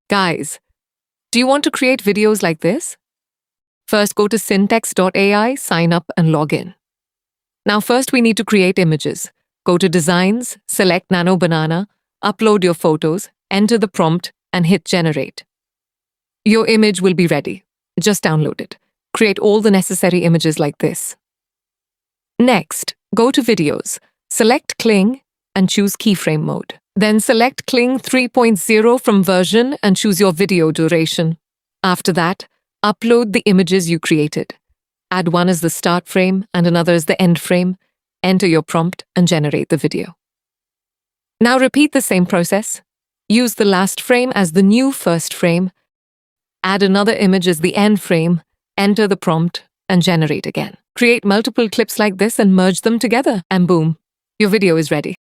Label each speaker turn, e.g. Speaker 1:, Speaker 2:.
Speaker 1: Guys, do you want to create videos like this? First, go to SYNTX AI, sign up and log in. Now first we need to create images. Go to Designs, select Nano Banana, upload your photos, enter the prompt and hit Generate. Your image will be ready. Just download it. Create all the necessary images like this. Next, go to Videos, select Kling and choose Keyframe Mode. Then select Kling 3.0 from version and choose your video duration. After that, upload the images you created. Add one as the start frame and another as the end frame. Enter your prompt and generate the video. Now repeat the same process. Use the last frame as the new first frame. Add another image as the end frame. Enter the prompt and generate again. Create multiple clips like this and merge them together, and boom, your video is ready.